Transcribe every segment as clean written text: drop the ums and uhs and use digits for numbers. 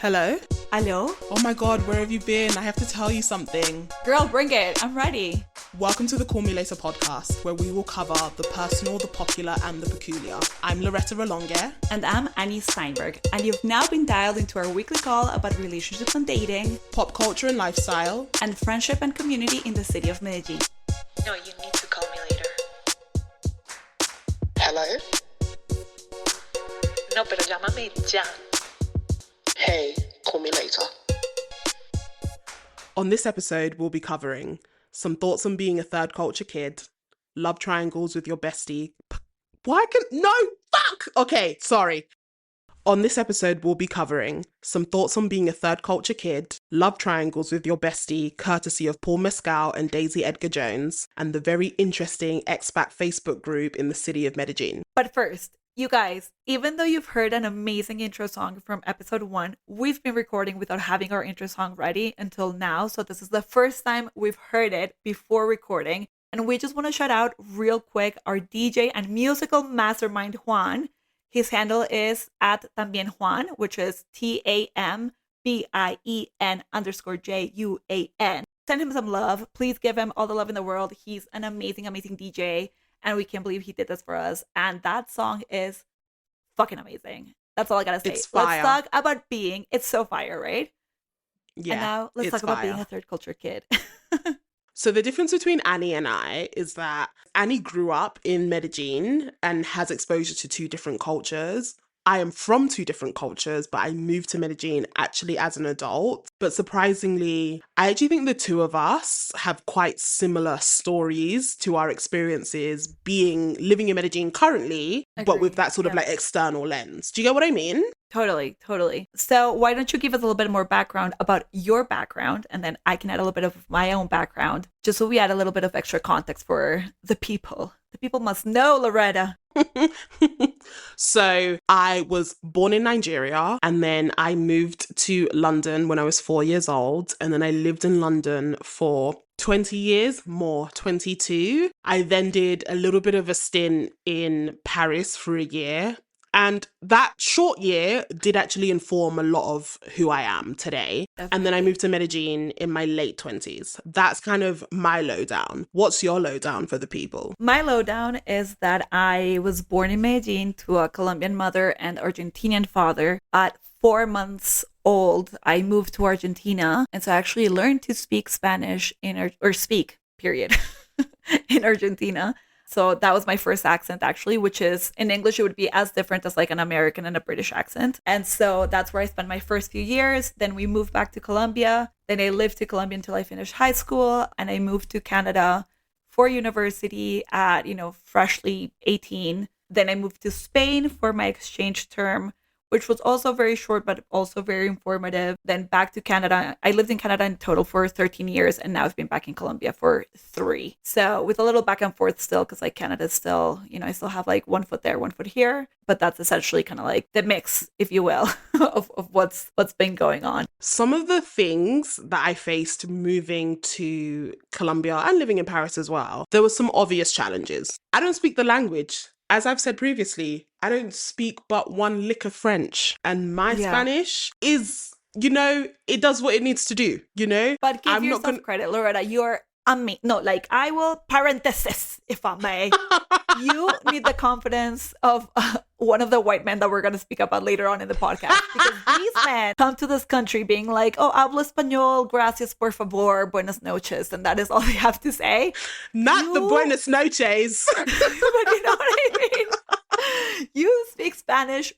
Hello? Hello? Oh my god, where have you been? I have to tell you something. Girl, bring it. I'm ready. Welcome to the Call Me Later podcast, where we will cover the personal, the popular, and the peculiar. I'm Loretta Rolonge. And I'm Annie Steinberg. And you've now been dialed into our weekly call about relationships and dating, pop culture and lifestyle, and friendship and community in the city of Medellin. No, you need to call me later. Hello? No, pero llámame ya. Hey, call me later. On this episode, we'll be covering some thoughts on being a third culture kid, love triangles with your bestie. No, fuck! Okay, sorry. On this episode, we'll be covering some thoughts on being a third culture kid, love triangles with your bestie, courtesy of Paul Mescal and Daisy Edgar-Jones, and the very interesting expat Facebook group in the city of Medellin. But first, you guys, even though you've heard an amazing intro song from episode 1, we've been recording without having our intro song ready until now. So this is the first time we've heard it before recording. And we just want to shout out real quick our DJ and musical mastermind, Juan. His handle is at Tambien Juan, which is TAMBIEN_JUAN. Send him some love. Please give him all the love in the world. He's an amazing, amazing DJ. And we can't believe he did this for us. And that song is fucking amazing. That's all I gotta say. It's fire. Let's talk about being. It's so fire, right? Yeah. And now let's talk about being a third culture kid. So the difference between Annie and I is that Annie grew up in Medellin and has exposure to two different cultures. I am from two different cultures, but I moved to Medellin actually as an adult. But surprisingly, I actually think the two of us have quite similar stories to our experiences living in Medellin currently, but with that sort of like external lens. Do you get what I mean? Totally. So why don't you give us a little bit more background about your background, and then I can add a little bit of my own background, just so we add a little bit of extra context for the people. The people must know, Loretta. So I was born in Nigeria, and then I moved to London when I was 4 years old, and then I lived in London for 20 years, 22. I then did a little bit of a stint in Paris for a year. And that short year did actually inform a lot of who I am today. Definitely. And then I moved to Medellin in my late 20s. That's kind of my lowdown. What's your lowdown for the people? My lowdown is that I was born in Medellin to a Colombian mother and Argentinian father. At 4 months old, I moved to Argentina. And so I actually learned to speak Spanish in Argentina. So that was my first accent, actually, which is in English, it would be as different as like an American and a British accent. And so that's where I spent my first few years. Then we moved back to Colombia. Then I lived to Colombia until I finished high school. And I moved to Canada for university at, freshly 18. Then I moved to Spain for my exchange term, which was also very short, but also very informative. Then back to Canada. I lived in Canada in total for 13 years, and now I've been back in Colombia for 3. So with a little back and forth still, because like Canada's still, I still have like 1 foot there, 1 foot here. But that's essentially kind of like the mix, if you will, of what's been going on. Some of the things that I faced moving to Colombia and living in Paris as well, there were some obvious challenges. I don't speak the language. As I've said previously, I don't speak but one lick of French, and my Spanish is, it does what it needs to do, But give yourself credit, Loretta. You're amazing. No, like I will parenthesis, if I may. You need the confidence of one of the white men that we're going to speak about later on in the podcast. Because these men come to this country being like, oh, hablo español, gracias, por favor, buenas noches. And that is all they have to say. Not the buenas noches. But you know what I mean? You speak Spanish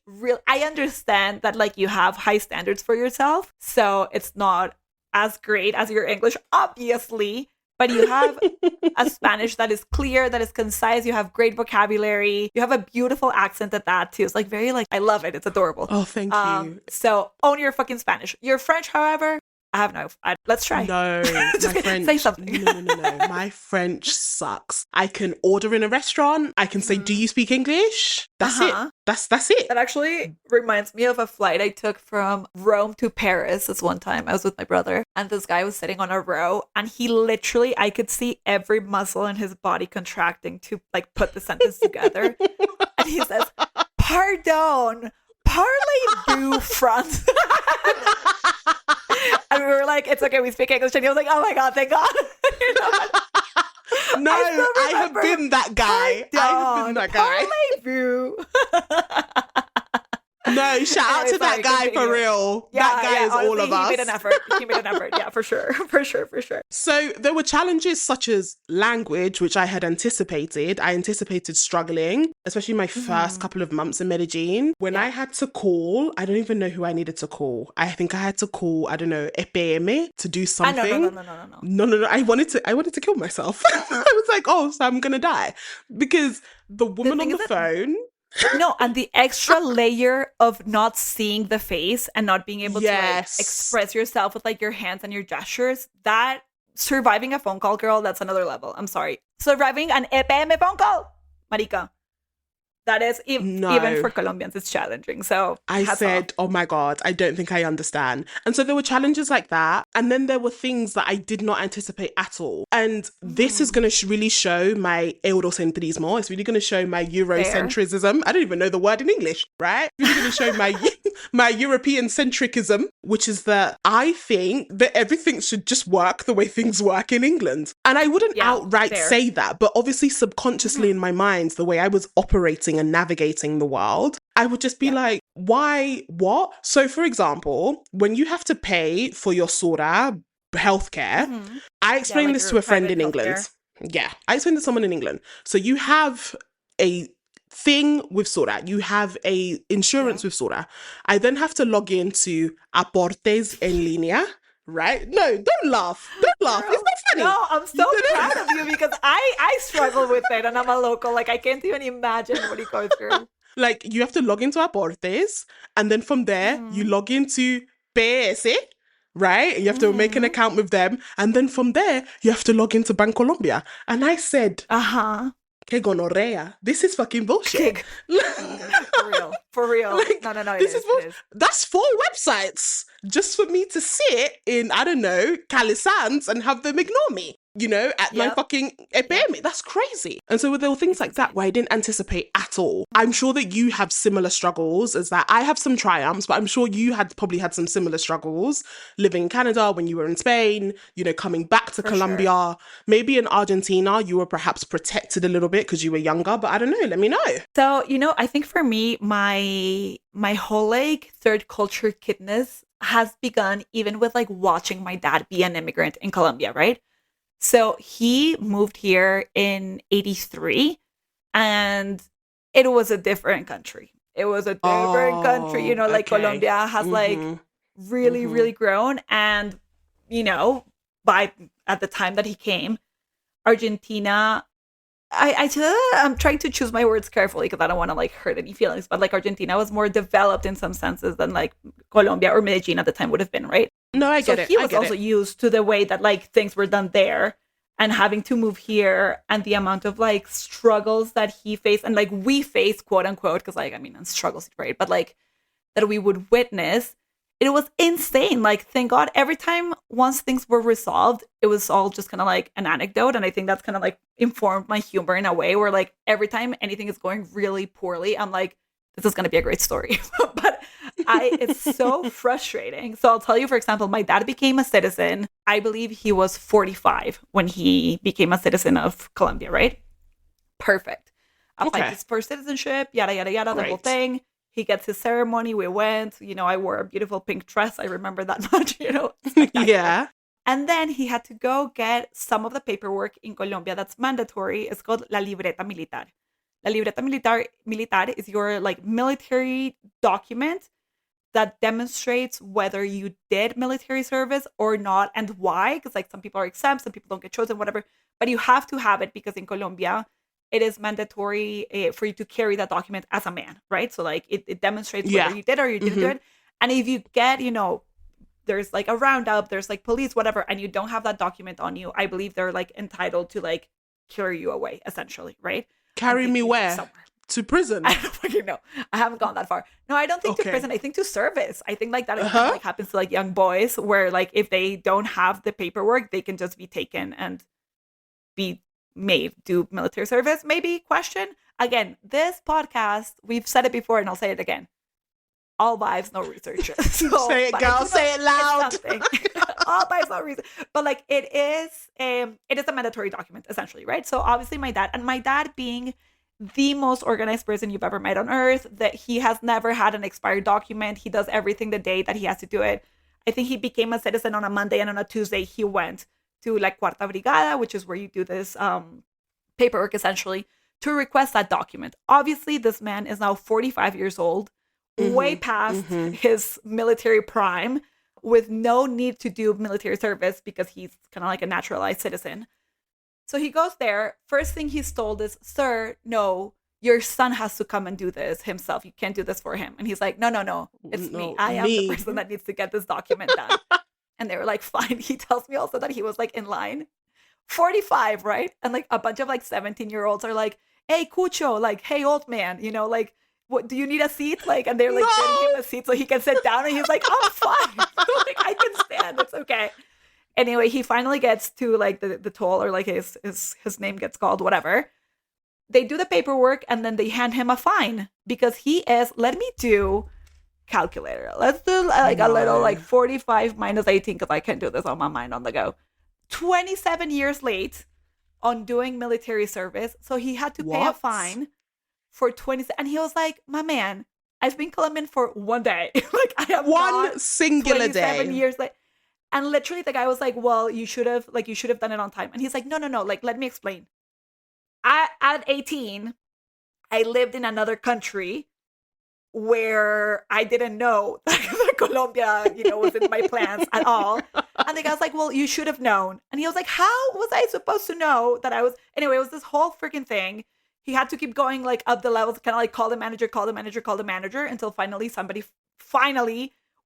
I understand that like you have high standards for yourself. So it's not as great as your English, obviously. But you have a Spanish that is clear, that is concise. You have great vocabulary. You have a beautiful accent at that too. It's like very I love it. It's adorable. Oh, thank you. So own your fucking Spanish. Your French, however, let's try. No, my French. Say something. No. My French sucks. I can order in a restaurant. I can say, "Do you speak English?" That's it. That's it. That actually reminds me of a flight I took from Rome to Paris. This one time I was with my brother, and this guy was sitting on a row, and he literally, I could see every muscle in his body contracting to like put the sentence together. And he says, "Pardon." parlez-vous France? And we were like, it's okay, we speak English. And he was like, oh my God, thank God. You know? No, I have been that guy. I have been that guy. Parlez-vous. No, shout out to that guy for real. That guy is all of us. He made an effort. Yeah, for sure. So there were challenges such as language, which I had anticipated. I anticipated struggling, especially my first couple of months in Medellin. When I had to call, I don't even know who I needed to call. I think I had to call, I don't know, EPM to do something. No. I wanted to kill myself. I was like, oh, so I'm going to die. Because the woman on the phone... No, and the extra layer of not seeing the face and not being able to like, express yourself with like your hands and your gestures, that surviving a phone call, girl, that's another level. I'm sorry. Surviving an EPM phone call, marica. That is, even for Colombians, it's challenging. So I said, oh my God, I don't think I understand. And so there were challenges like that. And then there were things that I did not anticipate at all. And this is going to really show my eurocentrismo. It's really going to show my Eurocentrism. I don't even know the word in English, right? It's really going to show my European centricism, which is that I think that everything should just work the way things work in England. And I wouldn't outright say that, but obviously subconsciously in my mind, the way I was operating and navigating the world, I would just be like, why, what? So for example, when you have to pay for your Sura healthcare, I explained this to a friend in England. Yeah, I explained to someone in England. So you have a thing with Sura, you have a insurance with Sura. I then have to log into Aportes en línea. Right? No, don't laugh. Girl, it's not funny. No, I'm so proud of you because I struggle with it and I'm a local. Like, I can't even imagine what you go through. Like, you have to log into Aportes and then from there, you log into PS, right? And you have to make an account with them. And then from there, you have to log into Bancolombia. And I said, que gonorrhea. This is fucking bullshit. For real. Like, no. It is. That's 4 websites just for me to sit in, I don't know, Calisans and have them ignore me, you know, at my fucking EPM. That's crazy. And so there were things like that where I didn't anticipate at all. I'm sure that you have similar struggles as that. I have some triumphs, but I'm sure you probably had some similar struggles living in Canada when you were in Spain, you know, coming back to Colombia. Sure. Maybe in Argentina, you were perhaps protected a little bit because you were younger, but I don't know. Let me know. So, you know, I think for me, my whole like third culture kidness has begun even with like watching my dad be an immigrant in Colombia, right? So he moved here in 83 and it was a different country. It was a different country, you know, like Colombia has like really grown. And, you know, at the time that he came, Argentina, I'm trying to choose my words carefully because I don't want to like hurt any feelings, but like Argentina was more developed in some senses than like Colombia or Medellin at the time would have been, right? No, I get it. He was also used to the way that like things were done there and having to move here and the amount of like struggles that he faced and like we faced, quote unquote, because like, I mean, struggles, right? But like that we would witness. It was insane. Like, thank God, every time once things were resolved, it was all just kind of like an anecdote. And I think that's kind of like informed my humor in a way where like every time anything is going really poorly, I'm like, this is going to be a great story. But it's so frustrating. So I'll tell you, for example, my dad became a citizen. I believe he was 45 when he became a citizen of Colombia, right? Perfect. Applied for citizenship, yada, yada, yada, the whole thing. He gets his ceremony. We went, you know, I wore a beautiful pink dress. I remember that much, you know. Yeah. And then he had to go get some of the paperwork in Colombia that's mandatory. It's called la libreta militar. La libreta militar is your like military document that demonstrates whether you did military service or not and why. Because like some people are exempt, some people don't get chosen, whatever. But you have to have it because in Colombia, it is mandatory for you to carry that document as a man, right? So like it demonstrates whether you did or you didn't do it. And if you get, you know, there's like a roundup, there's like police, whatever, and you don't have that document on you, I believe they're like entitled to like carry you away, essentially, right? Carry me where? Somewhere. To prison? I don't fucking know. I haven't gone that far. No, I don't think to prison. I think to service. I think like that like happens to like young boys where like if they don't have the paperwork, they can just be taken and be made do military service. Maybe question. Again, this podcast, we've said it before and I'll say it again. all vibes, no research. So, Say it, but girl. Say it loud. All vibes, no research. But like it is a mandatory document essentially, right? So obviously my dad being the most organized person you've ever met on earth, that he has never had an expired document. He does everything the day that he has to do it. I think he became a citizen on a Monday, and on a Tuesday he went to La Cuarta Brigada, which is where you do this paperwork essentially, to request that document. Obviously, this man is now 45 years old, way past his military prime, with no need to do military service because he's kind of like a naturalized citizen. So he goes there. First thing he's told is, sir, no, your son has to come and do this himself. You can't do this for him. And he's like, no, it's me. I am the person that needs to get this document done. And they were like, fine. He tells me also that he was like in line, 45, right? And like a bunch of like 17-year-olds are like, hey, Cucho, like, hey, old man, you know, like, what, do you need a seat? Like, and they're like getting him a seat so he can sit down. And he's like, I'm fine. Like, I can stand. It's okay. Anyway, he finally gets to like the toll, or like his name gets called, whatever. They do the paperwork and then they hand him a fine because he is, let me do calculator. Let's do like a little like 45 minus 18 because I can't do this on my mind on the go. 27 years late on doing military service. So he had to pay a fine for 20. And he was like, my man, I've been Colombian for one day. Like I have one singular 27 day. years late. And literally the guy was like, well, you should have done it on time. And he's like, no. Like, let me explain. At 18, I lived in another country where I didn't know that Colombia, was in my plans at all. And the guy was like, well, you should have known. And he was like, how was I supposed to know that I was? Anyway, it was this whole freaking thing. He had to keep going like up the levels, kind of like call the manager, until finally somebody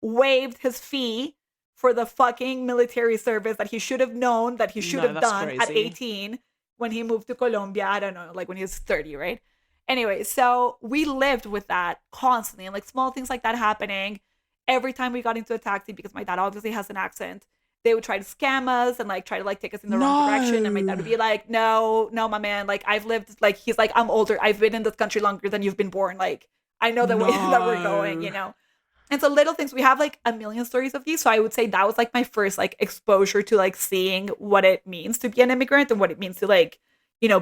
waived his fee for the fucking military service that he should have known that he should have done at 18 when he moved to Colombia. I don't know, like when he was 30, right? Anyway, so we lived with that constantly, and like small things like that happening every time we got into a taxi, because my dad obviously has an accent. They would try to scam us and like try to like take us in the wrong direction. And my dad would be like, no, my man, like I've lived, like he's like, I'm older. I've been in this country longer than you've been born. Like I know the way that we're going, And so little things, we have like a million stories of these. So I would say that was like my first like exposure to like seeing what it means to be an immigrant and what it means to like,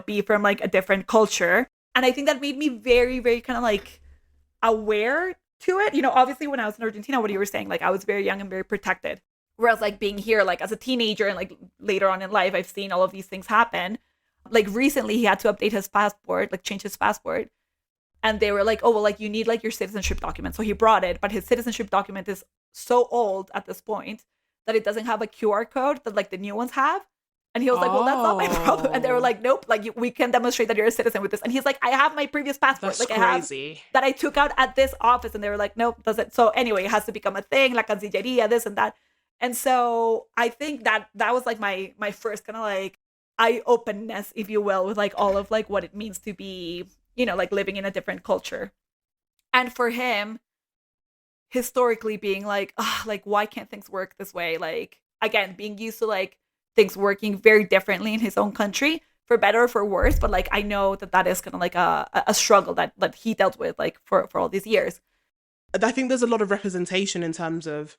be from like a different culture. And I think that made me very, very kind of like aware to it. Obviously when I was in Argentina, what you were saying, like I was very young and very protected. Whereas like being here, like as a teenager and like later on in life, I've seen all of these things happen. Like recently he had to update his passport, like change his passport. And they were like, oh, well, like you need like your citizenship document. So he brought it, but his citizenship document is so old at this point that it doesn't have a QR code that like the new ones have. And he was like, well, that's not my problem. And they were like, nope, like we can demonstrate that you're a citizen with this. And he's like, I have my previous passport. That's like crazy. I have that I took out at this office. And they were like, nope, doesn't. So anyway, it has to become a thing, la Cancillería, this and that. And so I think that was like my first kind of like eye-openness, if you will, with like all of like what it means to be, like living in a different culture. And for him, historically being like, like, why can't things work this way? Like, again, being used to like things working very differently in his own country, for better or for worse. But like, I know that is kind of like a struggle that he dealt with like for all these years. I think there's a lot of representation in terms of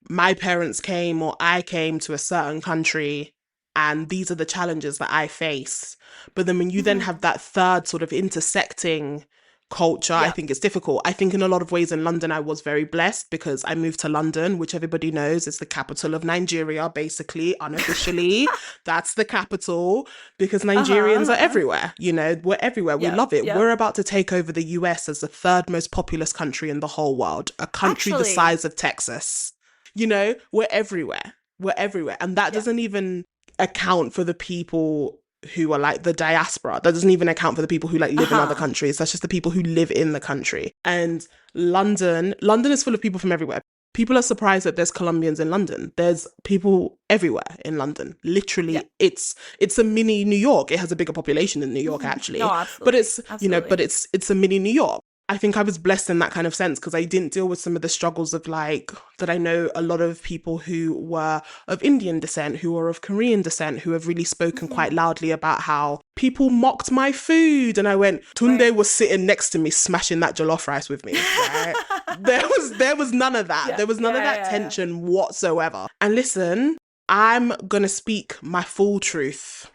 my parents came or I came to a certain country and these are the challenges that I face. But then when you then have that third sort of intersecting culture, I think it's difficult. I think in a lot of ways in London, I was very blessed because I moved to London, which everybody knows is the capital of Nigeria, basically, unofficially. That's the capital because Nigerians are everywhere. We're everywhere. We love it. We're about to take over the US as the third most populous country in the whole world, a country the size of Texas. We're everywhere. We're everywhere. And that doesn't even account for the people who are like the diaspora. That doesn't even account for the people who like live in other countries. That's just the people who live in the country. And London is full of people from everywhere. People are surprised that there's Colombians in London. There's people everywhere in London. Literally, it's a mini New York. It has a bigger population than New York, actually. No, absolutely. But it's it's a mini New York. I think I was blessed in that kind of sense because I didn't deal with some of the struggles of like that. I know a lot of people who were of Indian descent, who are of Korean descent, who have really spoken quite loudly about how people mocked my food. And I went, Tunde was sitting next to me smashing that jollof rice with me, right? There was none of that. Yeah, There was none of that yeah. tension whatsoever. And listen, I'm gonna speak my full truth.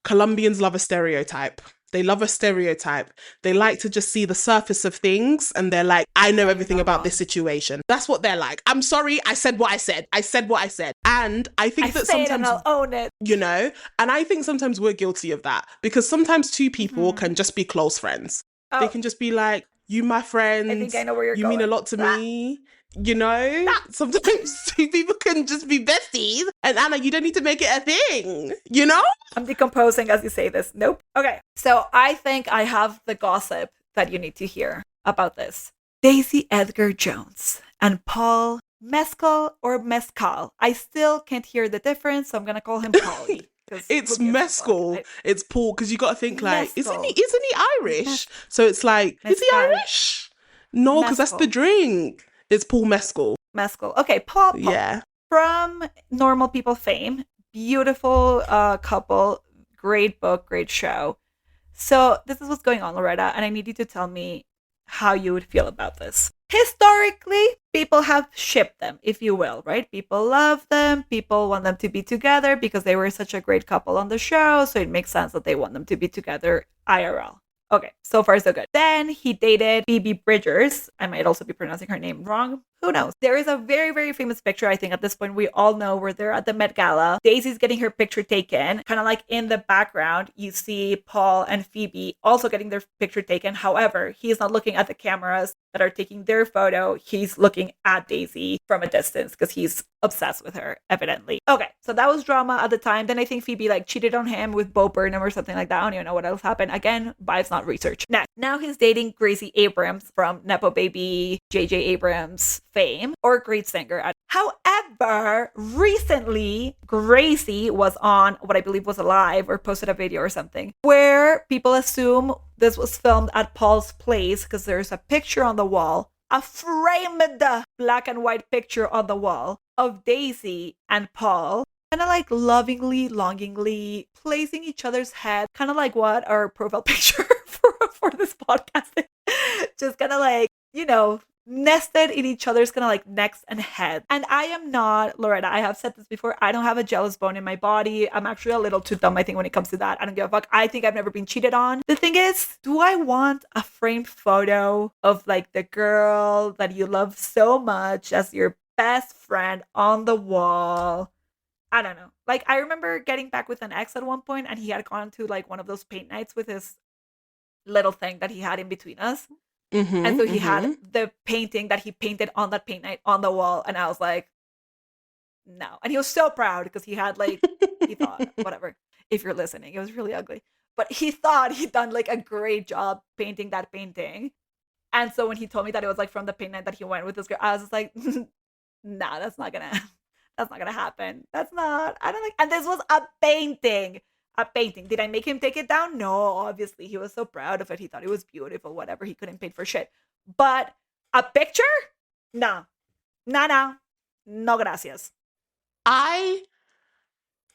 Colombians love a stereotype. They love a stereotype. They like to just see the surface of things and they're like, I know everything about this situation. That's what they're like. I'm sorry, I said what I said. I said what I said. And I think that say it and sometimes, I'll own it. you know, and I think sometimes we're guilty of that because sometimes two people can just be close friends. Oh, They can just be like, you my friend. I think I know where you're you going. mean a lot to me. You know, sometimes two people can just be besties. And Anna, you don't need to make it a thing, you know? I'm decomposing as you say this. Nope. Okay. So I think I have the gossip that you need to hear about this. Daisy Edgar-Jones and Paul Mescal or Mescal. I still can't hear the difference, so I'm going to call him Paulie. It's Mescal. It's Paul, because you got to think like, Mescal. isn't he Irish? So it's like, is he Irish? No, because that's the drink. It's Paul Mescal. Mescal. Okay, Paul. Yeah. From Normal People fame, beautiful couple, great book, great show. So this is what's going on, Loretta, and I need you to tell me how you would feel about this. Historically, people have shipped them, if you will, right? People love them. People want them to be together because they were such a great couple on the show. So it makes sense that they want them to be together IRL. Okay, so far so good. Then he dated Phoebe Bridgers. I might also be pronouncing her name wrong. Who knows? There is a very, very famous picture, I think at this point we all know, where they're at the Met Gala. Daisy's getting her picture taken. Kind of like in the background, you see Paul and Phoebe also getting their picture taken. However, he's not looking at the cameras that are taking their photo. He's looking at Daisy from a distance because he's obsessed with her, evidently. Okay, so that was drama at the time. Then I think Phoebe like cheated on him with Bo Burnham or something like that. I don't even know what else happened. Again, vibes not research. Now he's dating Gracie Abrams from Nepo Baby, J.J. Abrams fame, or great singer. However, recently Gracie was on what I believe was a live or posted a video or something where people assume this was filmed at Paul's place because there's a picture on the wall, a framed black and white picture on the wall of Daisy and Paul, kind of like lovingly, longingly placing each other's head, kind of like what our profile picture for this podcast is. Just kind of like, you know, nested in each other's kind of like necks and heads. And I am not, Loretta, I have said this before, I don't have a jealous bone in my body. I'm actually a little too dumb, I think, when it comes to that. I don't give a fuck. I think I've never been cheated on. The thing is, do I want a framed photo of like the girl that you love so much as your best friend on the wall? I don't know. Like, I remember getting back with an ex at one point and he had gone to like one of those paint nights with his little thing that he had in between us. And so he had the painting that he painted on that paint night on the wall. And I was like, no. And he was so proud because he had like, he thought, whatever, if you're listening, it was really ugly. But he thought he'd done like a great job painting that painting. And so when he told me that it was like from the paint night that he went with this girl, I was just like, nah, that's not gonna happen. That's not, I don't like, and this was a painting. Did I make him take it down? No, obviously. He was so proud of it. He thought it was beautiful, whatever. He couldn't paint for shit. But a picture? No. No, gracias. I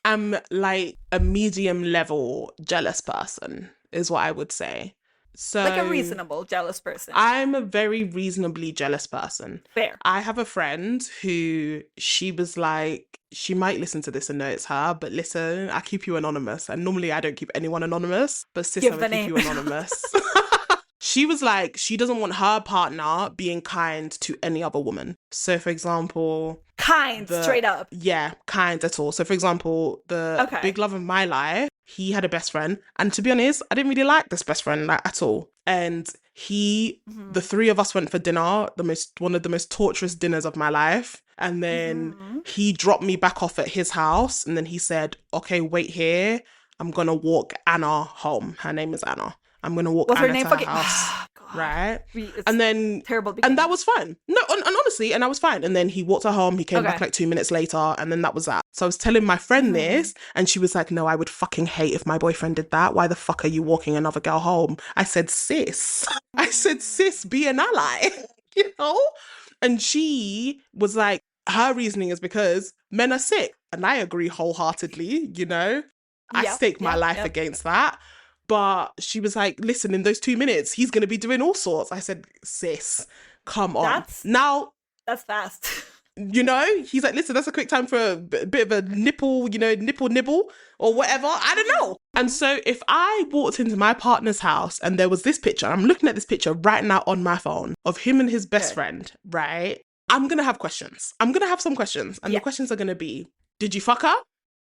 am like a medium level jealous person, is what I would say. So like a reasonable jealous person. I'm a very reasonably jealous person. Fair. I have a friend who she was like, she might listen to this and know it's her, but listen, I keep you anonymous. And normally I don't keep anyone anonymous, but sis, I'm gonna keep you anonymous. She was like, she doesn't want her partner being kind to any other woman. So for example... straight up. Yeah, kind at all. So for example, the big love of my life, he had a best friend. And to be honest, I didn't really like this best friend like, at all. And the three of us went for dinner, one of the most torturous dinners of my life. And then he dropped me back off at his house. And then he said, okay, wait here. I'm going to walk Anna home. Her name is Anna. I'm going to walk Anna to her house. Right? And then terrible and that was fine. No, and honestly, and I was fine. And then he walked her home. He came back like 2 minutes later, and then that was that. So I was telling my friend this, and she was like, no, I would fucking hate if my boyfriend did that. Why the fuck are you walking another girl home? I said, sis, be an ally. You know? And she was like, her reasoning is because men are sick. And I agree wholeheartedly, you know? I stake my life against that. But she was like, listen, in those 2 minutes, he's going to be doing all sorts. I said, sis, Come on. That's Now, fast. you know, he's like, listen, that's a quick time for a bit of a nipple, you know, nipple nibble or whatever. I don't know. And so if I walked into my partner's house and there was this picture, I'm looking at this picture right now on my phone of him and his best friend, right? I'm going to have questions. I'm going to have some questions. And the questions are going to be, did you fuck her?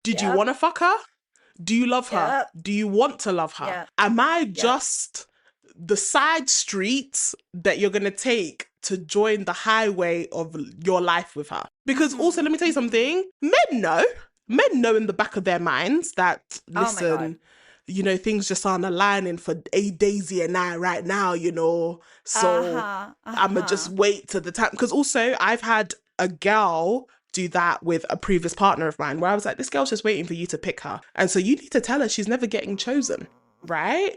Did you want to fuck her? Do you love her? Do you want to love her? Am I just the side streets that you're going to take to join the highway of your life with her? Because also, let me tell you something, men know in the back of their minds that, listen, you know, things just aren't aligning for a Daisy and I right now, you know, so I'ma just wait to the time. Because also I've had a girl do that with a previous partner of mine where I was like, this girl's just waiting for you to pick her, and so you need to tell her she's never getting chosen, right?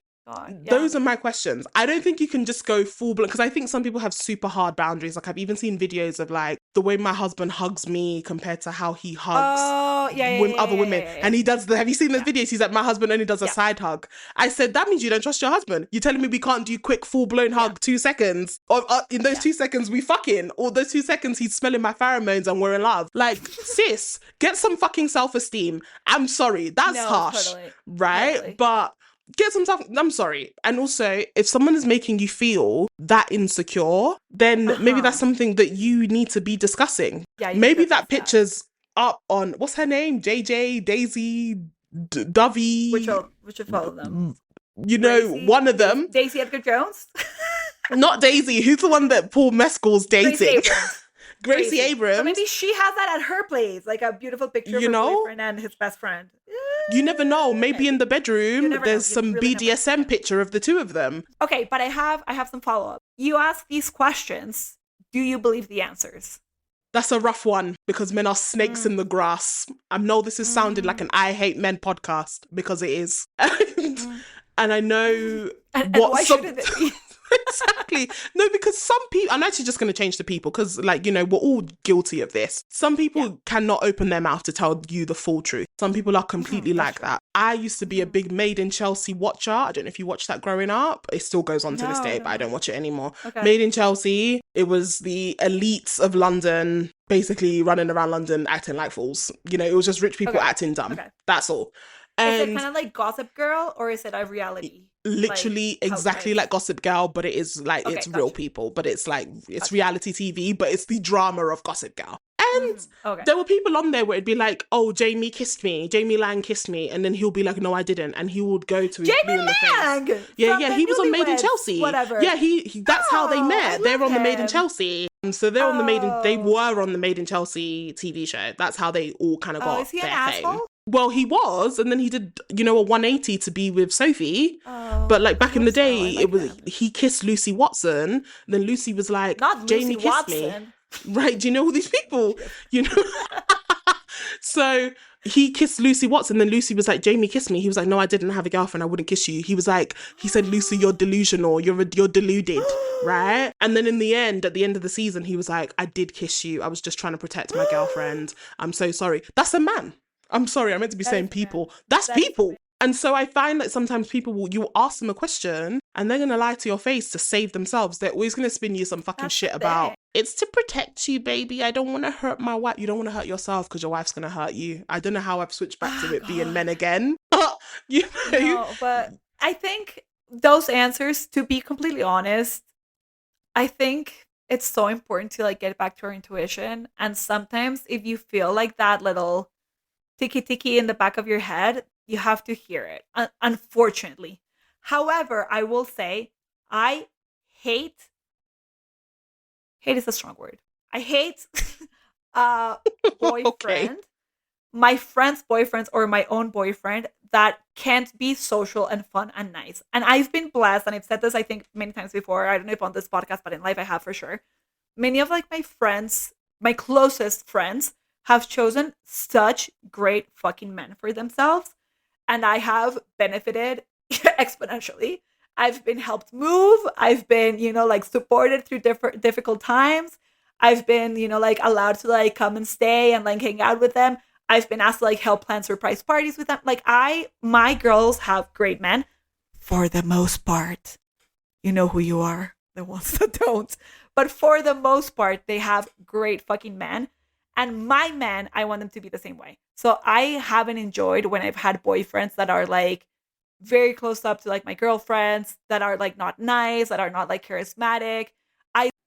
Those are my questions. I don't think you can just go full blown, because I think some people have super hard boundaries. Like I've even seen videos of like the way my husband hugs me compared to how he hugs other women. And he does have you seen those videos? He's like, my husband only does a side hug. I said, that means you don't trust your husband. You're telling me we can't do quick full blown hug 2 seconds, or in those 2 seconds we fucking, or those 2 seconds he's smelling my pheromones and we're in love. Like, sis, get some fucking self-esteem. I'm sorry, that's harsh, totally. Right? Totally. But get some stuff. I'm sorry. And also, if someone is making you feel that insecure, then maybe that's something that you need to be discussing. Maybe that picture's up on, what's her name? JJ, Daisy, Dovey. Which of all of them? You know, Gracie? One of them. Daisy Edgar-Jones? Not Daisy. Who's the one that Paul Mescal's dating? Gracie Abrams. So maybe she has that at her place, like a beautiful picture of her boyfriend and his best friend. You never know. Maybe in the bedroom, there's some really BDSM picture of the two of them. Okay, but I have some follow-up. You ask these questions. Do you believe the answers? That's a rough one, because men are snakes in the grass. I know this is sounded like an I Hate Men podcast, because it is. And I know and why shouldn't it be? Exactly. No, because some people, I'm actually just going to change the people, because, like, you know, we're all guilty of this. Some people cannot open their mouth to tell you the full truth. Some people are completely like that. I used to be a big Made in Chelsea watcher. I don't know if you watched that growing up. It still goes on to this day, but I don't watch it anymore. Okay. Made in Chelsea. It was the elites of London basically running around London acting like fools. You know, it was just rich people acting dumb. Okay. That's all. And is it kind of like Gossip Girl, or is it a reality? Literally like, exactly like Gossip Girl, but it is like, it's real people, but it's like, it's reality TV, but it's the drama of Gossip Girl. And there were people on there where it'd be like, oh, Jamie kissed me, Jamie Lang kissed me, and then he'll be like, no, I didn't, and he would go to his Jamie in the Lang! face. Yeah, he was on Made in Chelsea. Whatever. Yeah, he that's how they met. They're on the Made in Chelsea. So they're on the they were on the Made in Chelsea TV show. That's how they all kind of got is he their an fame. asshole? Well, he was, and then he did, you know, a 180 to be with Sophie. But like back in the day, he kissed Lucy Watson. Then Lucy was like, not Jamie Lucy kissed Watson. Me. Right? Do you know all these people? You know. So he kissed Lucy Watson. Then Lucy was like, Jamie kissed me. He was like, no, I didn't have a girlfriend. I wouldn't kiss you. He was like, he said, Lucy, you're delusional. You're deluded, right? And then at the end of the season, he was like, I did kiss you. I was just trying to protect my girlfriend. I'm so sorry. That's a man. I'm sorry, I meant to be saying people. That's people. And so I find that sometimes people you ask them a question and they're going to lie to your face to save themselves. They're always going to spin you some fucking shit about, it's to protect you, baby. I don't want to hurt my wife. You don't want to hurt yourself because your wife's going to hurt you. I don't know how I've switched back to it being men again. You know? No, but I think those answers, to be completely honest, I think it's so important to like get back to our intuition. And sometimes if you feel like that little tiki in the back of your head, you have to hear it, unfortunately. However, I will say I hate is a strong word. I hate boyfriend, my friend's boyfriends or my own boyfriend that can't be social and fun and nice. And I've been blessed, and I've said this I think many times before. I don't know if on this podcast, but in life I have for sure. Many of like my friends, my closest friends, have chosen such great fucking men for themselves, and I have benefited exponentially. I've been helped move. I've been, you know, like supported through difficult times. I've been, you know, like allowed to like come and stay and like hang out with them. I've been asked to like help plan surprise parties with them. Like my girls have great men for the most part. You know who you are, the ones that don't. But for the most part, they have great fucking men. And my men, I want them to be the same way. So I haven't enjoyed when I've had boyfriends that are like very close up to like my girlfriends, that are like not nice, that are not like charismatic.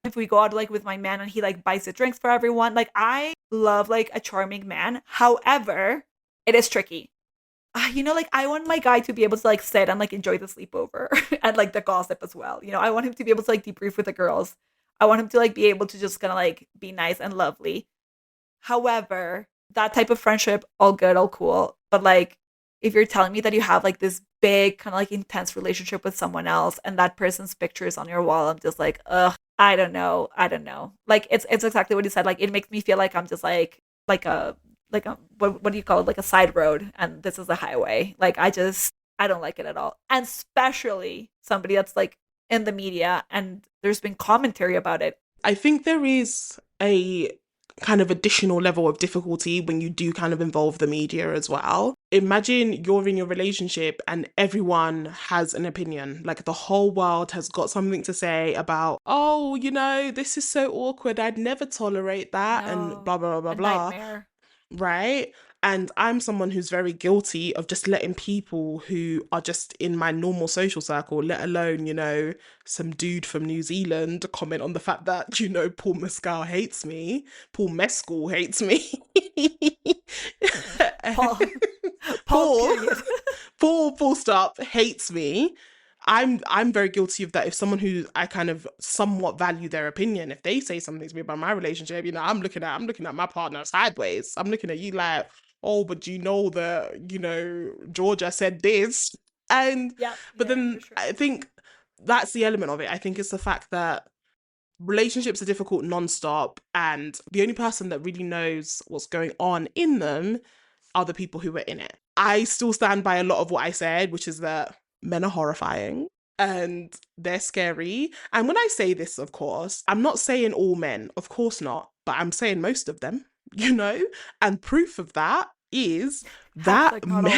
If we go out like with my man and he like buys the drinks for everyone, like I love like a charming man. However, it is tricky. Like I want my guy to be able to like sit and like enjoy the sleepover and like the gossip as well. I want him to be able to like debrief with the girls. I want him to like be able to just kind of like be nice and lovely. However, that type of friendship, all good, all cool. But like, if you're telling me that you have like this big kind of like intense relationship with someone else and that person's picture is on your wall, I'm just like, ugh, I don't know. Like it's exactly what you said. Like it makes me feel like I'm just like a what do you call it? Like a side road, and this is a highway. Like I don't like it at all. And especially somebody that's like in the media and there's been commentary about it. I think there is a kind of additional level of difficulty when you do kind of involve the media as well. Imagine you're in your relationship and everyone has an opinion. Like the whole world has got something to say about, oh, this is so awkward. I'd never tolerate that. No, and blah, blah, blah, blah, a blah. nightmare. Right? And I'm someone who's very guilty of just letting people who are just in my normal social circle, let alone, some dude from New Zealand, comment on the fact that, Paul Mescal hates me. Paul Mescal hates me. Paul, Paul, full stop, hates me. I'm very guilty of that. If someone who I kind of somewhat value their opinion, if they say something to me about my relationship, I'm looking at my partner sideways. I'm looking at you like, oh, but that, Georgia said this. But then sure. I think that's the element of it. I think it's the fact that relationships are difficult nonstop, and the only person that really knows what's going on in them are the people who are in it. I still stand by a lot of what I said, which is that men are horrifying and they're scary. And when I say this, of course, I'm not saying all men, of course not, but I'm saying most of them, and proof of that is that like not all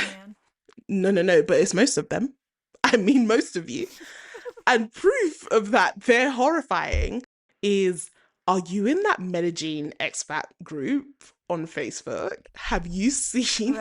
men. No, but it's most of them. I mean, most of you. And proof of that they're horrifying is, are you in that Medellin expat group on Facebook? Have you seen?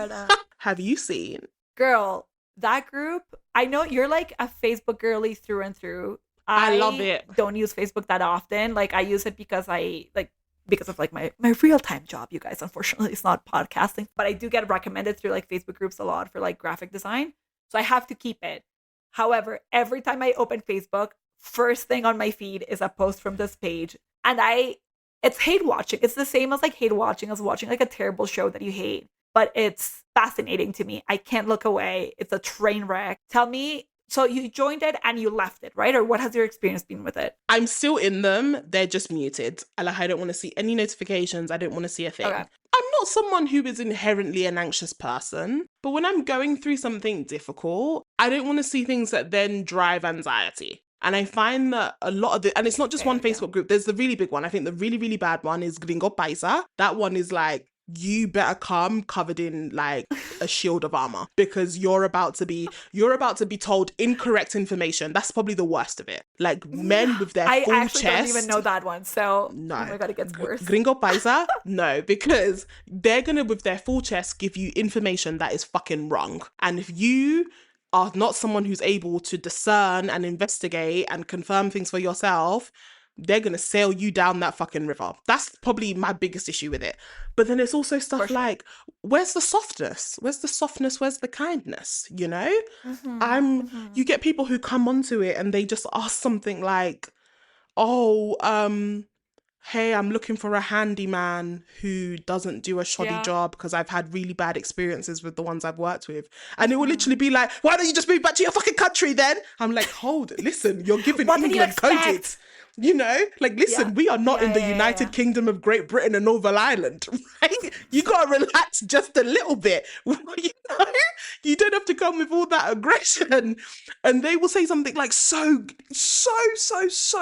Have you seen? Girl, that group, I know you're like a Facebook girly through and through. I love it. Don't use Facebook that often. Like I use it because of like my real-time job, you guys. Unfortunately, it's not podcasting, but I do get recommended through like Facebook groups a lot for like graphic design. So I have to keep it. However, every time I open Facebook, first thing on my feed is a post from this page. And it's hate watching. It's the same as like hate watching as watching like a terrible show that you hate. But it's fascinating to me. I can't look away. It's a train wreck. Tell me, so you joined it and you left it, right? Or what has your experience been with it? I'm still in them. They're just muted. I don't want to see any notifications. I don't want to see a thing. Okay. I'm not someone who is inherently an anxious person, but when I'm going through something difficult, I don't want to see things that then drive anxiety. And I find that a lot of and it's not just one Facebook group. There's the really big one. I think the really, really bad one is Gringo Paisa. That one is like, you better come covered in like a shield of armor, because you're about to be told incorrect information. That's probably the worst of it. Like men with their full chest. I actually don't even know that one. So no. Oh my God, it gets worse. Gringo Paisa, no, because they're gonna with their full chest give you information that is fucking wrong. And if you are not someone who's able to discern and investigate and confirm things for yourself, they're going to sail you down that fucking river. That's probably my biggest issue with it. But then it's also stuff like, where's the softness? Where's the softness? Where's the kindness? You get people who come onto it and they just ask something like, hey, I'm looking for a handyman who doesn't do a shoddy job because I've had really bad experiences with the ones I've worked with. And it will literally be like, why don't you just move back to your fucking country then? I'm like, listen, you're giving England coded. Listen, we are not in the United Kingdom of Great Britain and Northern Ireland, right? You gotta relax just a little bit. You don't have to come with all that aggression. And they will say something like so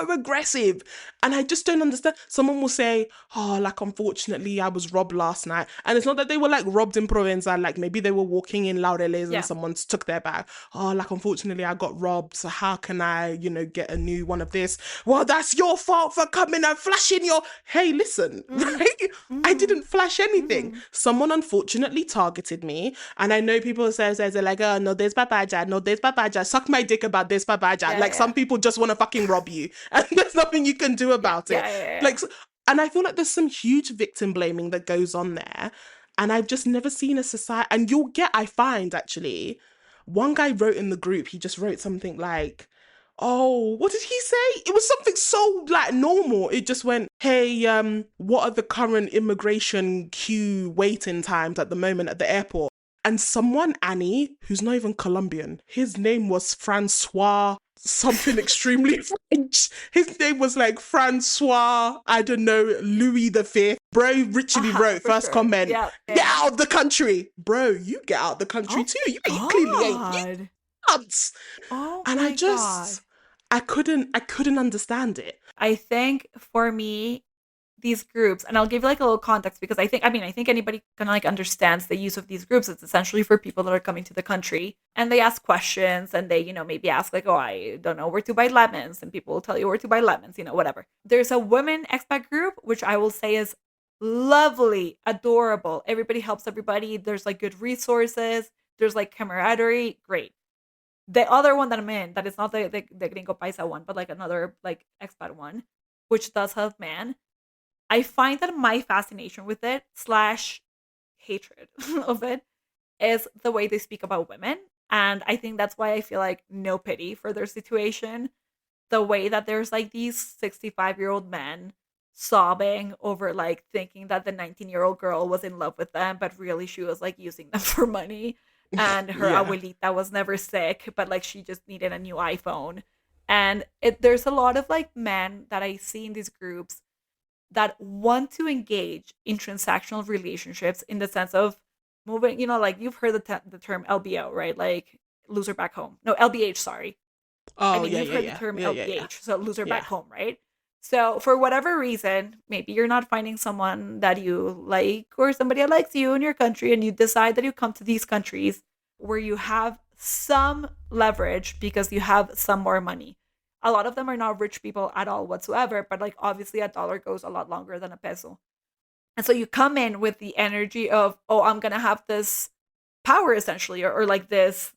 aggressive. And I just don't understand. Someone will say, unfortunately, I was robbed last night. And it's not that they were like robbed in Provenza, like maybe they were walking in Laureles and someone took their bag. Unfortunately, I got robbed. So how can I, get a new one of this? Well, that's that's your fault for coming and flashing your. Hey, listen, right? I didn't flash anything. Someone unfortunately targeted me, and I know people say like, oh, no, there's babaja, no, there's babaja. Suck my dick about this babaja. Yeah, Like yeah. some people just want to fucking rob you, and there's nothing you can do about it. Yeah. Like, and I feel like there's some huge victim blaming that goes on there, and I've just never seen a society. And I find actually, one guy wrote in the group, he just wrote something like, oh, what did he say? It was something so like normal. It just went, hey, what are the current immigration queue waiting times at the moment at the airport? And someone, Annie, who's not even Colombian, his name was Francois, something extremely French. His name was like Francois, I don't know, Louis V. Bro literally wrote, for first sure. comment, Yeah. get out of the country. Bro, you get out of the country too. You clearly ain't. You nuts. Oh And my I just, God. I couldn't understand it. I think for me, these groups, and I'll give you like a little context because I think anybody can like understands the use of these groups. It's essentially for people that are coming to the country and they ask questions and they, maybe ask like, oh, I don't know where to buy lemons, and people will tell you where to buy lemons, whatever. There's a women expat group, which I will say is lovely, adorable. Everybody helps everybody. There's like good resources. There's like camaraderie. Great. The other one that I'm in, that is not the Gringo Paisa one, but like another like expat one, which does have man. I find that my fascination with it / hatred of it is the way they speak about women. And I think that's why I feel like no pity for their situation. The way that there's like these 65-year-old men sobbing over like thinking that the 19-year-old girl was in love with them, but really she was like using them for money. And her abuelita was never sick, but like she just needed a new iPhone. And there's a lot of like men that I see in these groups that want to engage in transactional relationships in the sense of moving, like you've heard the term LBO, right? Like loser back home. No, LBH, sorry. Oh, You've heard the term LBH, yeah. so loser back home, right? So for whatever reason, maybe you're not finding someone that you like or somebody that likes you in your country, and you decide that you come to these countries where you have some leverage because you have some more money. A lot of them are not rich people at all whatsoever, but like obviously a dollar goes a lot longer than a peso. And so you come in with the energy of, oh, I'm gonna have this power essentially, or like this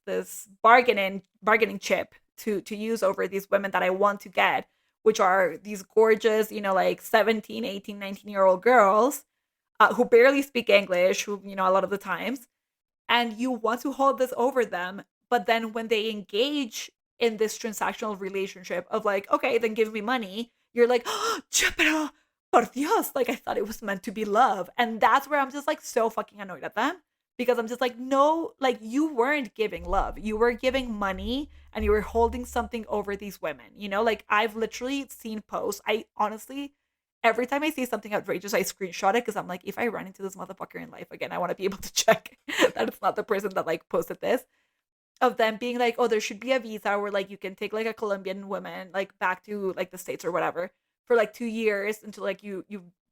bargaining chip to use over these women that I want to get, which are these gorgeous, like 17, 18, 19-year-old girls who barely speak English, who, a lot of the times, and you want to hold this over them. But then when they engage in this transactional relationship of like, okay, then give me money, you're like, oh, pero por Dios, like I thought it was meant to be love. And that's where I'm just like so fucking annoyed at them, because I'm just like, no, like you weren't giving love, you were giving money, and you were holding something over these women, like I've literally seen posts. I honestly, every time I see something outrageous, I screenshot it because I'm like, if I run into this motherfucker in life again, I want to be able to check that it's not the person that like posted this, of them being like, oh, there should be a visa where like you can take like a Colombian woman like back to like the States or whatever for like 2 years until like you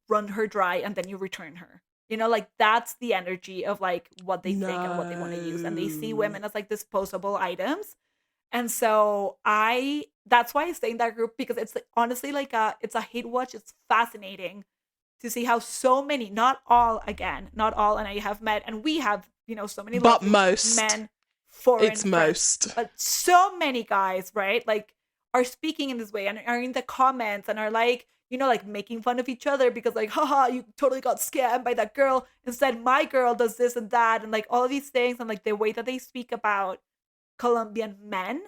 run her dry and then you return her. Like that's the energy of like what they think and what they want to use. And they see women as like disposable items. And so that's why I stay in that group, because it's like, honestly like it's a hate watch. It's fascinating to see how so many, not all, and I have met, and we have, so many, but most men, foreign it's friends, most, but so many guys, right, like are speaking in this way and are in the comments and are like, like making fun of each other because like, haha, you totally got scammed by that girl, instead my girl does this and that, and like all of these things, and like the way that they speak about Colombian men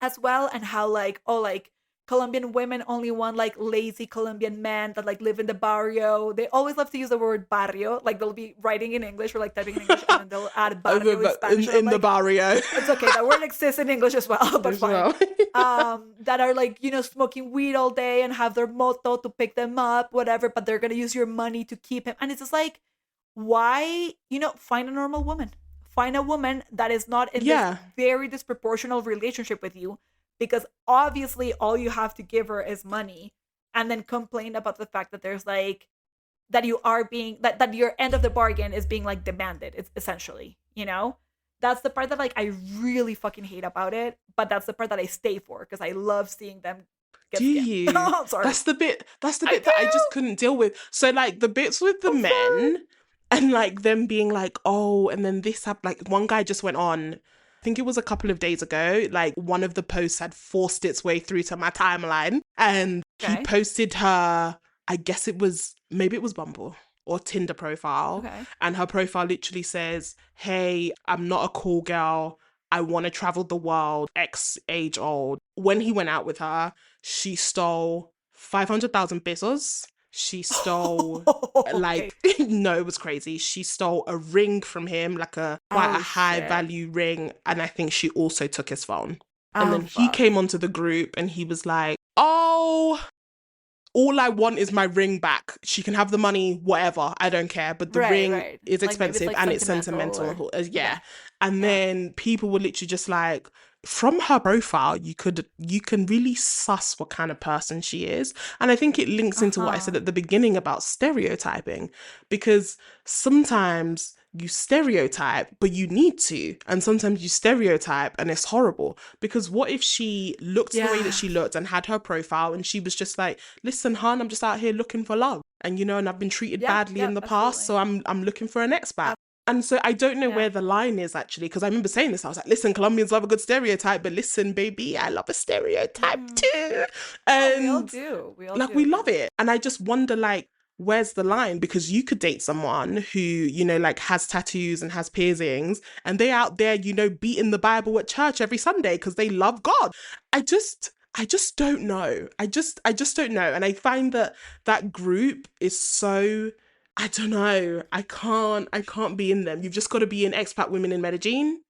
as well, and how like, oh, like Colombian women only want like lazy Colombian men that like live in the barrio. They always love to use the word barrio. Like they'll be writing in English or like typing in English and then they'll add barrio in Spanish. in like, the barrio. It's okay. That word exists in English as well, but fine. That are like, smoking weed all day and have their moto to pick them up, whatever, but they're going to use your money to keep him. And it's just like, why, find a normal woman. Find a woman that is not in this very disproportional relationship with you, because obviously all you have to give her is money, and then complain about the fact that there's like, that you are being, that your end of the bargain is being like demanded. It's essentially, that's the part that like I really fucking hate about it, but that's the part that I stay for, because I love seeing them get Do scammed. you? I'm sorry. That's the bit I that I just do. couldn't deal with. So like the bits with the I'm sorry. men and like them being like, oh, and then this happened. Like one guy just went on, I think it was a couple of days ago, like one of the posts had forced its way through to my timeline and he Okay. posted her, I guess maybe it was Bumble or Tinder profile. Okay. And her profile literally says, hey, I'm not a cool girl. I want to travel the world, X age old. When he went out with her, she stole 500,000 pesos. She stole, Okay. like, no, it was crazy. She stole a ring from him, like quite a Oh, high shit. value ring. And I think she also took his phone. And Oh, then he fuck. came onto the group and he was like, oh, all I want is my ring back. She can have the money, whatever. I don't care. But the ring Right. is Like maybe it's expensive like and it's sentimental sentimental. or Yeah. okay. And Yeah. then people were literally just like, from her profile, you can really suss what kind of person she is. And I think it links into what I said at the beginning about stereotyping, because sometimes you stereotype, but you need to. And sometimes you stereotype and it's horrible. Because what if she looked the way that she looked and had her profile and she was just like, listen, hon, I'm just out here looking for love. And and I've been treated badly in the past, so I'm looking for an expat. And so I don't know where the line is actually, because I remember saying this. I was like, listen, Colombians love a good stereotype, but listen, baby, I love a stereotype too. Yeah, we all And do. We all like, do. we love it. And I just wonder, like, where's the line? Because you could date someone who, like has tattoos and has piercings and they out there, beating the Bible at church every Sunday because they love God. I just don't know. I just don't know. And I find that group is so, I don't know. I can't be in them. You've just got to be in expat women in Medellin,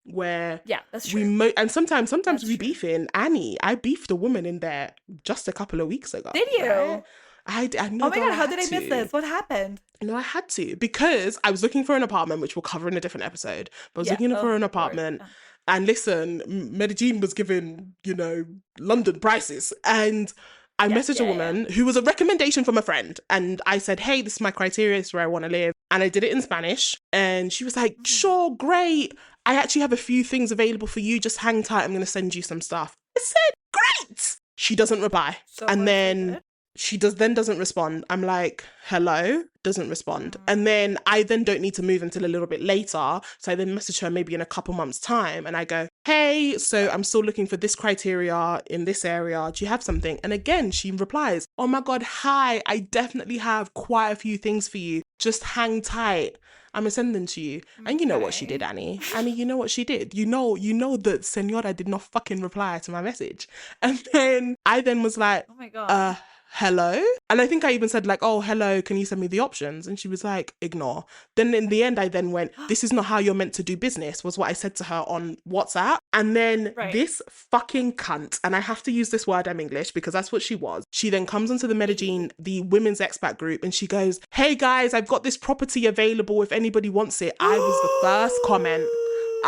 where Yeah, that's true. and sometimes That's we true. beef in Annie. I beefed a woman in there just a couple of weeks ago. Did you? Right? I know. Oh my girl, god, how had did I miss to. this? What happened? No, I had to, because I was looking for an apartment, which we'll cover in a different episode. But I was Yeah. looking for an Of course. apartment, and listen, Medellin was giving, London prices, and I messaged a woman who was a recommendation from a friend, and I said, hey, this is my criteria, this is where I want to live, and I did it in Spanish, and she was like, sure, great. I actually have a few things available for you. Just hang tight. I'm going to send you some stuff. I said, great. She doesn't reply, So and was then it she doesn't respond. I'm like, hello, doesn't respond. And then I then don't need to move until a little bit later. So I then message her maybe in a couple months' time and I go, hey, so I'm still looking for this criteria in this area. Do you have something? And again, she replies, oh my God, hi, I definitely have quite a few things for you. Just hang tight. I'm gonna send them to you. And you know what she did, Annie? Annie, you know what she did? You know that Senora did not fucking reply to my message. And then I then was like, Oh my god. hello? And I think I even said like, oh, hello, can you send me the options? And she was like, ignore. Then in the end, I then went, this is not how you're meant to do business, was what I said to her on WhatsApp. And then this fucking cunt, and I have to use this word, I'm English, because that's what she was. She then comes onto the Medellin, the women's expat group, and she goes, hey guys, I've got this property available if anybody wants it. I was the first comment.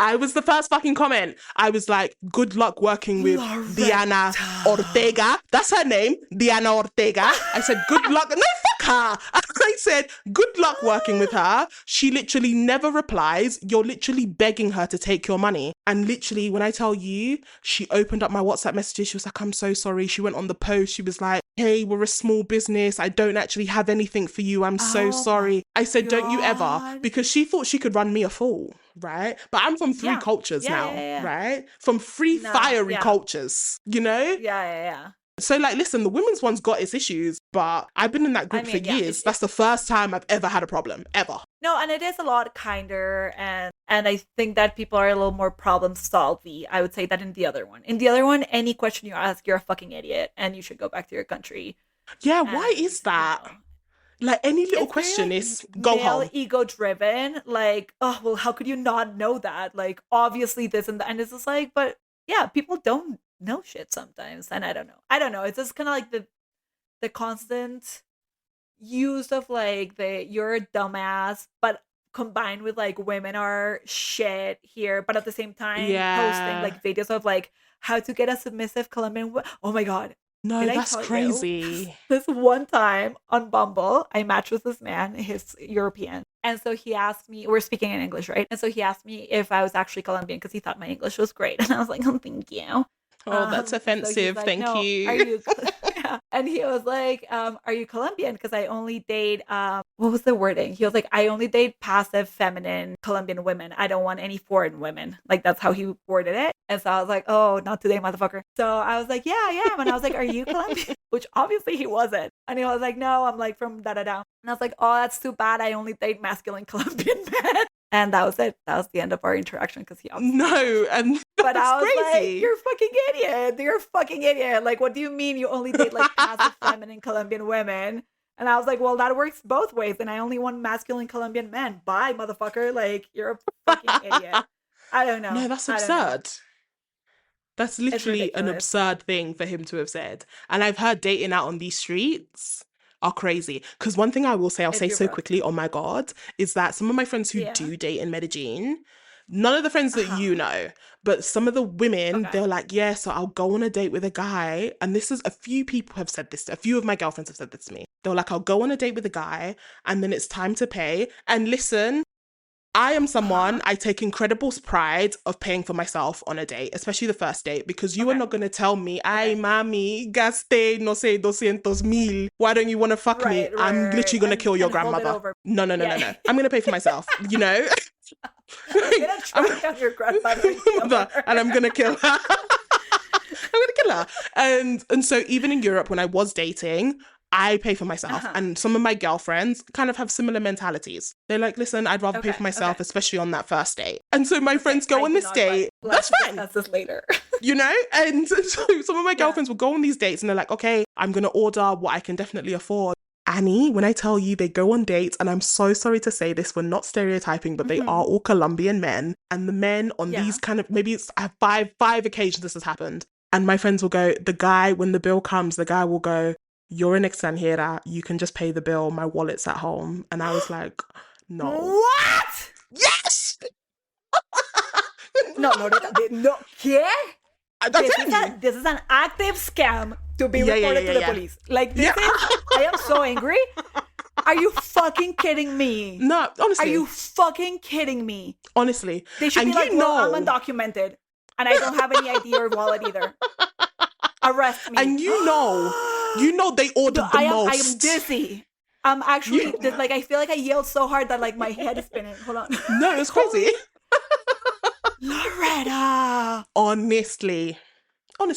I was the first fucking comment. I was like, good luck working with Diana Ortega. That's her name, Diana Ortega. I said, good luck. No, fuck her. I said, good luck working with her. She literally never replies. You're literally begging her to take your money. And literally, when I tell you, she opened up my WhatsApp messages. She was like, I'm so sorry. She went on the post. She was like, hey, we're a small business. I don't actually have anything for you. I'm so sorry. I said, don't you ever, because she thought she could run me a fool, right? But I'm from three cultures now, right? From three fiery cultures, Yeah. So like, listen, the women's one's got its issues, but I've been in that group for years. That's the first time I've ever had a problem, ever. No, and it is a lot kinder, and I think that people are a little more problem solvy, I would say, that in the other one. In the other one, any question you ask, you're a fucking idiot, and you should go back to your country. Yeah, why is that? Like, any little question is go home. Ego driven, like, oh well, how could you not know that? Like, obviously this and that, and it's just like, but yeah, people don't know shit sometimes, and I don't know. It's just kind of like the constant use of like you're a dumbass, but combined with like women are shit here, but at the same time posting like videos of like how to get a submissive Colombian. Oh my god. No, that's crazy. This one time on Bumble, I matched with this man, he's European. And so he asked me, we're speaking in English, right? And so he asked me if I was actually Colombian because he thought my English was great. And I was like, oh, thank you. Oh, that's So he's offensive. like, Thank no, are you. you? Yeah. And he was like, are you Colombian? Because I only date, what was the wording? He was like, I only date passive, feminine Colombian women. I don't want any foreign women. Like that's how he worded it. And so I was like, oh, not today, motherfucker. So I was like, yeah, I am. And I was like, are you Colombian? Which obviously he wasn't. And he was like, no, I'm like from da da da. And I was like, oh, that's too bad. I only date masculine Colombian men. And that was it. That was the end of our interaction because he obviously. No, and But that's I was crazy. like, you're a fucking idiot. You're a fucking idiot. Like, what do you mean you only date like passive feminine Colombian women? And I was like, well, that works both ways. And I only want masculine Colombian men. Bye, motherfucker. Like, you're a fucking idiot. I don't know. No, that's I don't know. absurd. That's It's literally an ridiculous. absurd thing for him to have said. And I've heard dating out on these streets are crazy. Because one thing I'll It'd say be so rough. quickly, oh my God, is that some of my friends who Yeah. do date in Medellin, none of the friends that you Uh-huh. know, but some of the women, Okay. they're like, yeah, so I'll go on a date with a guy. And this is a few people have said this, a few of my girlfriends have said this to me. They're like, I'll go on a date with a guy and then it's time to pay. And listen, I am someone, Uh-huh. I take incredible pride of paying for myself on a date, especially the first date, because you are Okay. not going to tell me, ay, Okay. mami, gaste, no sé, 200,000. Why don't you want to fuck me? Right, I'm right, literally going to kill your and hold it grandmother. over. No. Yeah. I'm going to pay for myself, you know? I'm gonna track down your grandmother and kill her. And I'm going to kill her. I'm gonna kill her. And so even in Europe, when I was dating, I pay for myself. Uh-huh. And some of my girlfriends kind of have similar mentalities. They're like, listen, I'd rather pay Okay, for myself, okay. especially on that first date. And so my friends go I on do this not, date. but That's let's fine. discuss this later. You know? And so some of my girlfriends will go on these dates and they're like, okay, I'm gonna order what I can definitely afford. Annie, when I tell you they go on dates, and I'm so sorry to say this, we're not stereotyping, but they are all Colombian men. And the men on Yeah. these kind of, maybe it's five occasions this has happened. And my friends will go, the guy, when the bill comes, the guy will go, you're an extranjera, you can just pay the bill, my wallet's at home. And I was like, no. What? Yes! No, Loretta, no, ¿qué? I'm This telling is, you. this is an active scam to be Yeah, reported to the yeah. police. Like, this Yeah. is, I am so angry. Are you fucking kidding me? No, Are honestly. you fucking kidding me? Honestly. They should And be like, you well, I'm know- undocumented and I don't have any ID or wallet either. Arrest me. And you know they ordered the I am most. dizzy. I'm actually, like, I feel like I yelled so hard that, like, my head is spinning. Hold on. No, it's crazy. Loretta. Honestly. I'm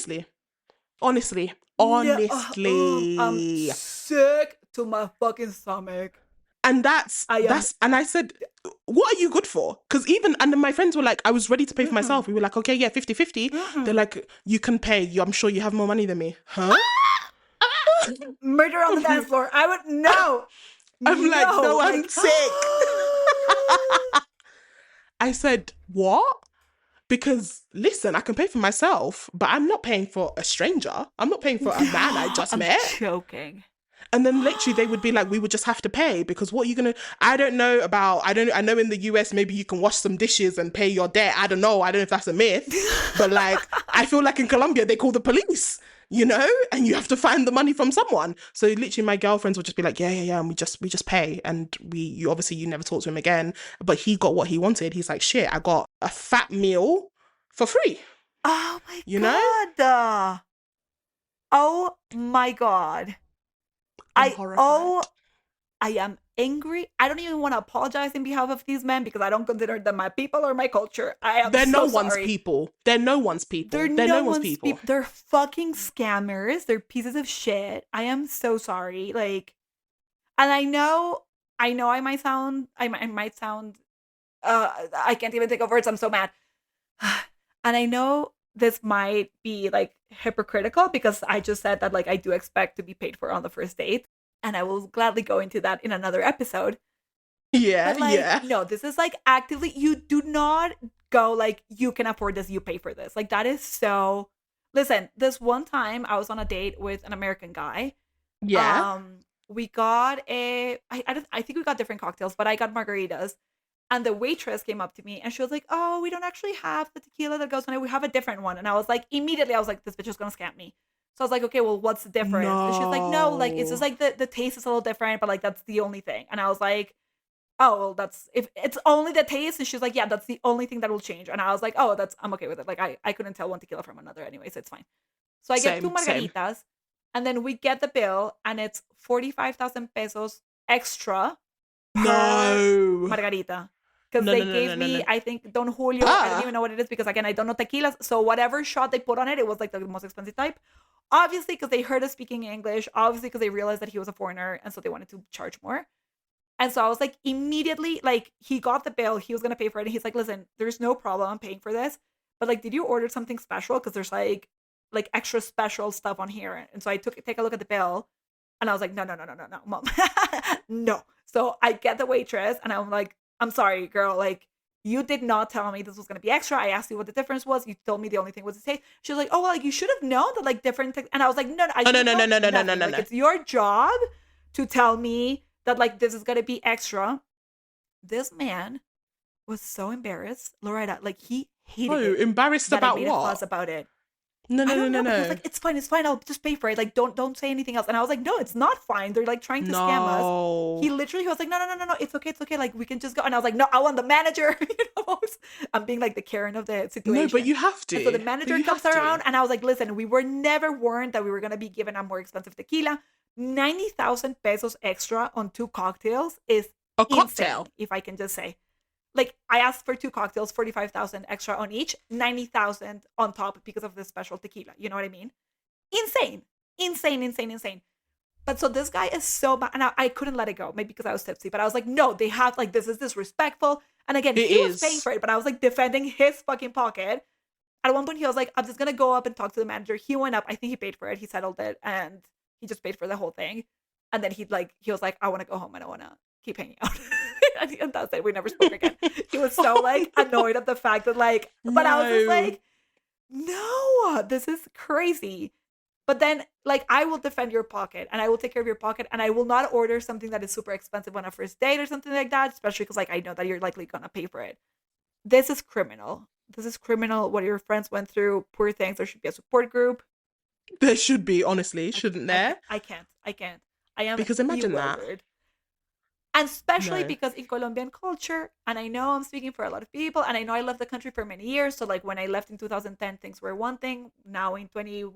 Honestly. sick to my fucking stomach. And that's and I said, what are you good for? Because and then my friends were like, I was ready to pay for myself. We were like, okay, yeah, 50-50. They're like, you can pay. I'm sure you have more money than me. Huh? Murder on the dance floor. I would no. I'm like, no, I'm like, sick. I said, what? Because listen, I can pay for myself, but I'm not paying for a stranger. I'm not paying for a man I just met. Choking. And then literally they would be like, we would just have to pay because what are you going to, I know in the US, maybe you can wash some dishes and pay your debt. I don't know if that's a myth, but like, I feel like in Colombia, they call the police, you know, and you have to find the money from someone. So literally my girlfriends would just be like, yeah. And we just pay. And you never talk to him again, but he got what he wanted. He's like, shit, I got a fat meal for free. Oh my You know? God. Oh my God. I'm horrified. I am angry. I don't even want to apologize in behalf of these men because I don't consider them my people or my culture. They're so no one's sorry. people. They're no one's people. They're no one's people. They're fucking scammers. They're pieces of shit. I am so sorry. Like, and I know I might sound, I can't even think of words. I'm so mad. And I know this might be like hypocritical because I just said that like I do expect to be paid for on the first date. And I will gladly go into that in another episode. Yeah, But like, yeah. no, this is like actively, you do not go like, you can afford this, you pay for this. Like that is so, listen, this one time I was on a date with an American guy. Yeah. We got I think we got different cocktails, but I got margaritas. And the waitress came up to me and she was like, oh, we don't actually have the tequila that goes on it. We have a different one. And I was like, immediately, I was like, this bitch is going to scam me. So I was like, okay, well, what's the difference? And she's like, no, like, it's just like the taste is a little different, but like, that's the only thing. And I was like, oh, well, that's, if it's only the taste. And she's like, yeah, that's the only thing that will change. And I was like, oh, I'm okay with it. Like, I couldn't tell one tequila from another anyway, so it's fine. So I get 2 Same. margaritas, and then we get the bill, and it's 45,000 pesos extra per No. margarita. Because No, they no, no, gave no, no, me, no. I think, Don Julio, I don't even know what it is, because again, I don't know tequilas. So whatever shot they put on it, it was like the most expensive type. Obviously, because they heard us speaking English. Obviously, because they realized that he was a foreigner, and so they wanted to charge more. And so I was like, immediately, like, he got the bill, he was gonna pay for it, and he's like, listen, there's no problem, I'm paying for this. But like, did you order something special? Because there's like extra special stuff on here. And so I take a look at the bill, and I was like, no, mom. No. So I get the waitress, and I'm like, I'm sorry, girl, like, you did not tell me this was gonna be extra. I asked you what the difference was. You told me the only thing was the taste. She was like, oh, well, like, you should have known that, like, different and I was like, no, I no, should've no, no, known no, no, no, nothing. no, Like, no. it's your job to tell me that, like, this is gonna be extra. This man was so embarrassed, Loretta. Like, he hated Oh, it embarrassed that I about made a fuss what? about it. No, I no, no, don't no, know, but he was no. like, it's fine, I'll just pay for it. Like, don't say anything else. And I was like, no, it's not fine. They're like trying to scam us. No. He was like, no, it's okay. Like, we can just go. And I was like, no, I want the manager. I'm being like the Karen of the situation. No, but you have to. And so the manager You comes have to. around, and I was like, listen, we were never warned that we were gonna be given a more expensive tequila. 90,000 pesos extra on 2 cocktails is A insane, cocktail. if I can just say. Like, I asked for 2 cocktails, 45,000 extra on each, 90,000 on top because of the special tequila. You know what I mean? Insane. But so this guy is so bad, and I couldn't let it go, maybe because I was tipsy, but I was like, no, they have, like, this is disrespectful. And again, he was paying for it, but I was like defending his fucking pocket. At one point, he was like, I'm just gonna go up and talk to the manager. He went up, I think he paid for it, he settled it, and he just paid for the whole thing. And then he was like, I want to go home, I don't want to keep hanging out. And that's it. We never spoke again. He was so like annoyed at the fact that, like, but I was just like, no, this is crazy. But then, like, I will defend your pocket, and I will take care of your pocket, and I will not order something that is super expensive on a first date or something like that, especially because, like, I know that you're likely gonna pay for it. This is criminal. What your friends went through. Poor things. There should be a support group. There should be, honestly, shouldn't there? I can't. I am Because imagine that. bewildered. And especially because in Colombian culture, and I know I'm speaking for a lot of people, and I know I left the country for many years. So, like, when I left in 2010, things were one thing. Now in 45,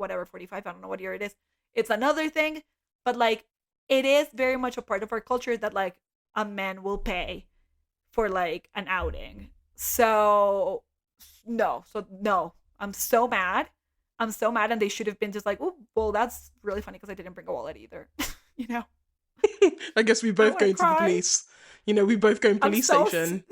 I don't know what year it is, it's another thing. But, like, it is very much a part of our culture that, like, a man will pay for, like, an outing. So no, I'm so mad. And they should have been just like, oh, well, that's really funny because I didn't bring a wallet either. You know? I guess we both go to the police. You know, we both go in police station.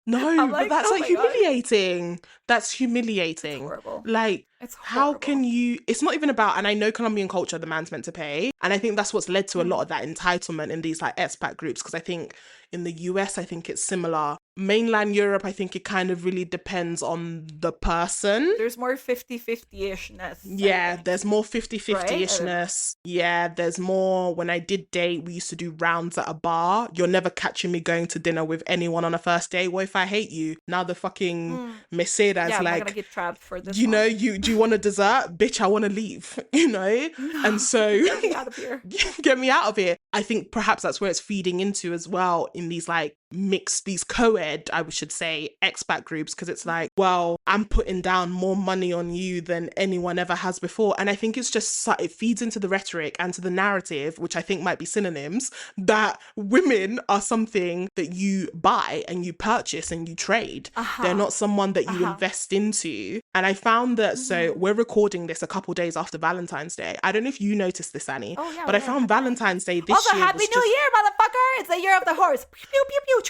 No, like, but that's oh like humiliating. God. That's humiliating. It's horrible. Like, it's how can you? It's not even about. And I know Colombian culture, the man's meant to pay, and I think that's what's led to a lot of that entitlement in these like expat groups. Because I think in the US, I think it's similar. Mainland Europe, I think it kind of really depends on the person. There's more 50-50-ishness. Yeah, there's more 50-50-ishness. Right? Yeah, there's more. When I did date, we used to do rounds at a bar. You're never catching me going to dinner with anyone on a first date. What if I hate you? Now the fucking meseda's I'm like, not gonna get trapped for this. You know, do you want a dessert? Bitch, I want to leave. You know? And so get me out of here. Get me out of here. I think perhaps that's where it's feeding into as well in these like these co-ed, I should say, expat groups, because it's like, well, I'm putting down more money on you than anyone ever has before. And I think it's just, it feeds into the rhetoric and to the narrative, which I think might be synonyms, that women are something that you buy and you purchase and you trade. They're not someone that you invest into. And I found that, so we're recording this a couple days after Valentine's Day. I don't know if you noticed this, Annie, but I found Valentine's Day this also, year. Also, Happy New Year, motherfucker! It's the year of the horse. Pew, pew, pew, pew.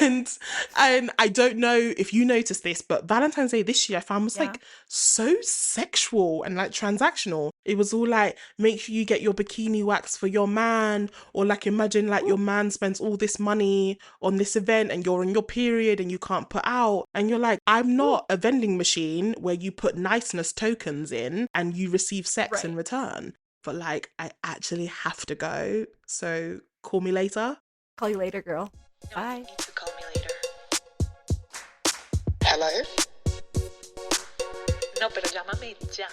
And I don't know if you noticed this, but Valentine's Day this year I found was like so sexual and like transactional. It was all like, make sure you get your bikini wax for your man, or like imagine like your man spends all this money on this event and you're on your period and you can't put out, and you're like, I'm not a vending machine where you put niceness tokens in and you receive sex in return. But like, I actually have to go, so call me later. Call you later, girl. Bye. You need to call me later. Hello? No, pero llámame ya.